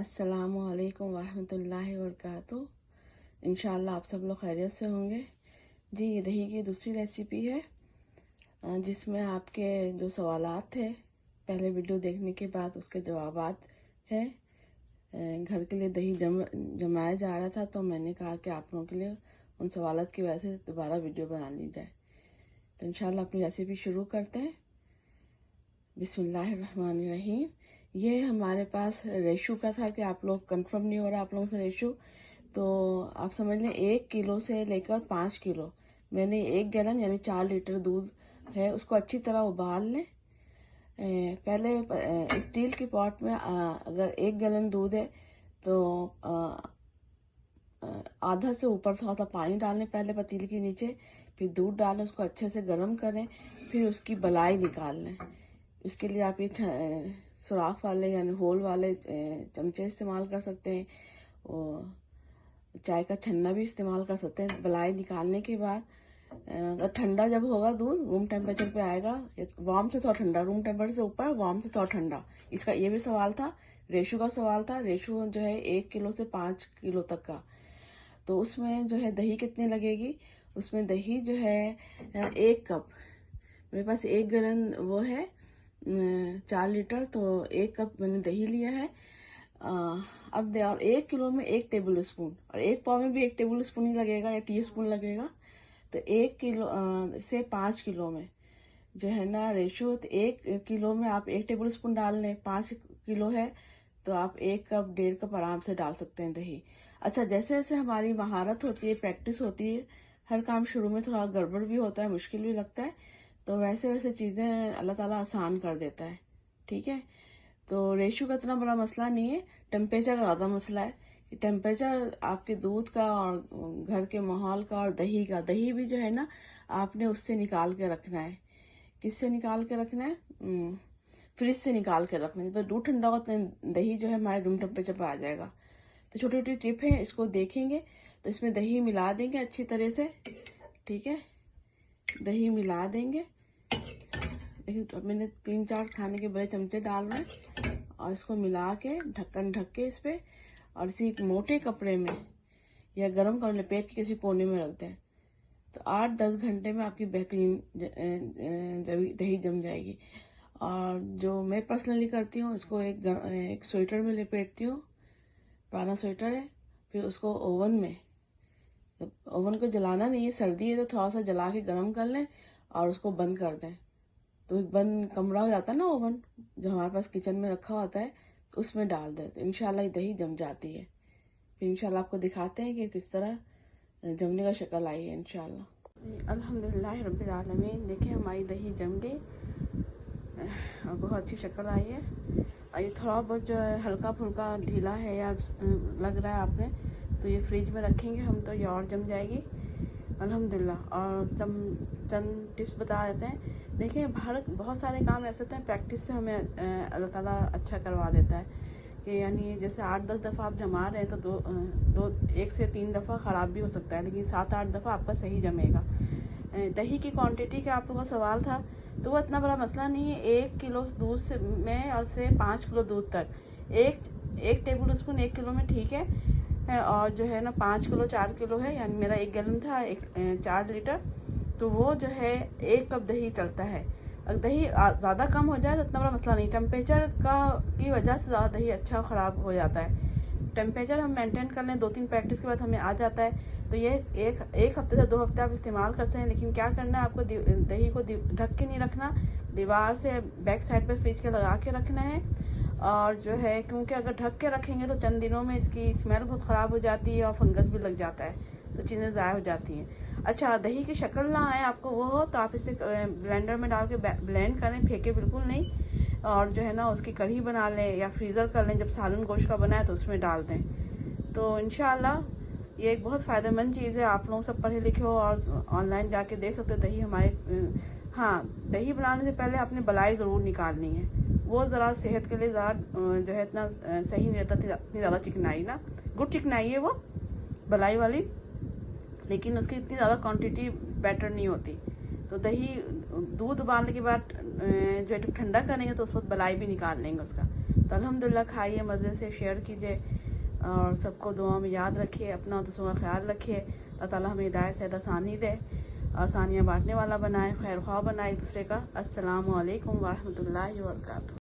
अस्सलामुअलैकुम वरहमतुल्लाहि वबरकातुहू। इंशाअल्लाह आप सब लोग खैरियत से होंगे। जी, ये दही की दूसरी रेसिपी है जिसमें आपके जो सवालात थे पहले वीडियो देखने के बाद उसके जवाबात हैं। घर के लिए दही जमाया जा रहा था तो मैंने कहा कि आप लोगों के लिए उन सवालात की वजह से दोबारा वीडियो बना ली जाए। तो इंशाअल्लाह अपनी रेसिपी शुरू करते हैं। बिस्मिल्लाहिर्रहमानिर्रहीम। ये हमारे पास रेशो का था कि आप लोग कंफर्म नहीं हो रहा आप लोगों से रेशो, तो आप समझ लें 1 किलो से लेकर 5 किलो मैंने 1 गैलन यानी 4 लीटर दूध है उसको अच्छी तरह उबाल लें। पहले स्टील की पॉट में अगर 1 गैलन दूध है तो आधा से ऊपर थोड़ा सा पानी डालें पहले पतीले के नीचे, फिर दूध डालें, उसको अच्छे से गर्म करें, फिर उसकी बलाई निकाल लें। इसके लिए आप ये सुराख वाले यानी होल वाले चमचे इस्तेमाल कर सकते हैं और चाय का छन्ना भी इस्तेमाल कर सकते हैं। बलाई निकालने के बाद ठंडा जब होगा दूध रूम टेम्परेचर पे आएगा, वार्म से थोड़ा ठंडा, रूम टेम्परेचर से ऊपर वार्म से थोड़ा ठंडा। इसका ये भी सवाल था, रेशो का सवाल था। रेशो जो है 1 किलो से 5 किलो तक का, तो उसमें जो है दही कितनी लगेगी, उसमें दही जो है 1 कप, मेरे पास 1 गैलन वो है 4 लीटर, तो 1 कप मैंने दही लिया है। अब और 1 किलो में 1 टेबल स्पून और 1 पाव में भी 1 टेबल स्पून ही लगेगा या टी स्पून लगेगा। तो 1 किलो से 5 किलो में जो है ना रेशो, तो 1 किलो में आप 1 टेबल स्पून डाल लें। 5 किलो है तो आप 1 कप 1.5 कप आराम से डाल सकते हैं दही। अच्छा, जैसे जैसे हमारी महारत होती है, प्रैक्टिस होती है, हर काम शुरू में थोड़ा गड़बड़ भी होता है, मुश्किल भी लगता है, तो वैसे वैसे चीज़ें अल्लाह ताला आसान कर देता है। ठीक है, तो रेशो का इतना बड़ा मसला नहीं है, टेम्परेचर का ज़्यादा मसला है कि टेम्परेचर आपके दूध का और घर के माहौल का और दही का, दही भी जो है ना आपने उससे निकाल के रखना है। किससे निकाल के रखना है? फ्रिज से निकाल के रखना है। तो दूध ठंडा होता है, दही जो है हमारे रूम टेम्परेचर पर आ जाएगा। तो छोटी छोटी टिप है, इसको देखेंगे तो इसमें दही मिला देंगे अच्छी तरह से। ठीक है, दही मिला देंगे। देखिए, तो मैंने 3-4 खाने के बड़े चमचे डाल रहे हैं और इसको मिला के ढक्कन ढक के इस पे, और इसी एक मोटे कपड़े में या गर्म कर लपेट के किसी कोने में रख दें। तो 8-10 घंटे में आपकी बेहतरीन दही जम जाएगी। और जो मैं पर्सनली करती हूँ, इसको एक स्वेटर में लपेटती हूँ, पुराना स्वेटर है, फिर उसको ओवन को जलाना नहीं है, सर्दी है तो थोड़ा सा जला के गर्म कर लें और उसको बंद कर दें। तो एक बंद कमरा हो जाता है ना ओवन जो हमारे पास किचन में रखा होता है, तो उसमें डाल दें तो इंशाल्लाह ये दही जम जाती है। फिर इंशाल्लाह आपको दिखाते हैं कि किस तरह जमने का शक्ल आई है इंशाल्लाह। अल्हम्दुलिल्लाह रब्बिल आलमीन। देखिए हमारी दही जम गई और बहुत अच्छी शक्ल आई है। और ये थोड़ा बहुत जो है हल्का फुल्का ढीला है या लग रहा है आपने, तो ये फ्रिज में रखेंगे हम तो ये और जम जाएगी अल्हम्दुलिल्लाह। और चंद टिप्स बता देते हैं। देखिए, भारत बहुत सारे काम ऐसे होते हैं प्रैक्टिस से हमें अल्लाह ताला अच्छा करवा देता है कि यानी जैसे 8-10 दफ़ा आप जमा रहे हैं तो 1 से 3 दफ़ा ख़राब भी हो सकता है, लेकिन 7-8 दफ़ा आपका सही जमेगा। दही की क्वांटिटी का आप लोगों का सवाल था, तो वो इतना बड़ा मसला नहीं है। 1 किलो दूध से में और से 5 किलो दूध तक एक टेबल स्पून 1 किलो में ठीक है। और जो है ना 5 किलो 4 किलो है, यानी मेरा 1 गैलन था 4 लीटर, तो वो जो है 1 कप दही चलता है। अगर दही ज़्यादा कम हो जाए तो इतना बड़ा मसला नहीं, टेम्परेचर की वजह से ज़्यादा दही अच्छा ख़राब हो जाता है। टेम्परेचर हम मेंटेन कर लें, 2-3 प्रैक्टिस के बाद हमें आ जाता है, तो ये एक हफ्ते से 2 हफ्ते आप इस्तेमाल कर सकते हैं। लेकिन क्या करना है आपको, दही को ढक के नहीं रखना, दीवार से बैक साइड पे फ्रिज के लगा के रखना है। और जो है क्योंकि अगर ढक के रखेंगे तो चंद दिनों में इसकी स्मेल बहुत ख़राब हो जाती है और फंगस भी लग जाता है, तो चीज़ें ज़ाया हो जाती हैं। अच्छा, दही की शक्ल ना आए आपको वो हो तो आप इसे ब्लेंडर में डाल के ब्लेंड करें, फेंके बिल्कुल नहीं। और जो है ना उसकी कढ़ी बना लें या फ्रीज़र कर लें, जब सालन गोश्त का बनाए तो उसमें डाल दें। तो इंशाल्लाह ये एक बहुत फ़ायदेमंद चीज़ है। आप लोग सब पढ़े लिखे हो और ऑनलाइन जाके देख सकते हो दही हमारे। हाँ, दही बनाने से पहले आपने बलाई ज़रूर निकालनी है, वो ज़रा सेहत के लिए ज़रा जो है इतना सही नहीं रहता, इतनी ज़्यादा चिकनाई ना, गुड चिकनाई है वो बलाई वाली, लेकिन उसकी इतनी ज़्यादा क्वांटिटी बेटर नहीं होती। तो दूध उबालने के बाद जो है ठंडा करेंगे तो उस वक्त बलाई भी निकाल लेंगे उसका, तो अल्हम्दुलिल्लाह खाइए, मज़े से शेयर कीजिए और सबको दुआ में याद रखिए, अपना दूसरों का ख्याल रखिए। अल्लाह ताला हमें हिदायत से आसानी दे, आसानियाँ बांटने वाला बनाए, खैर ख्वाह बनाए एक दूसरे का। अस्सलामु अलैकुम व रहमतुल्लाहि व बरकातुहू।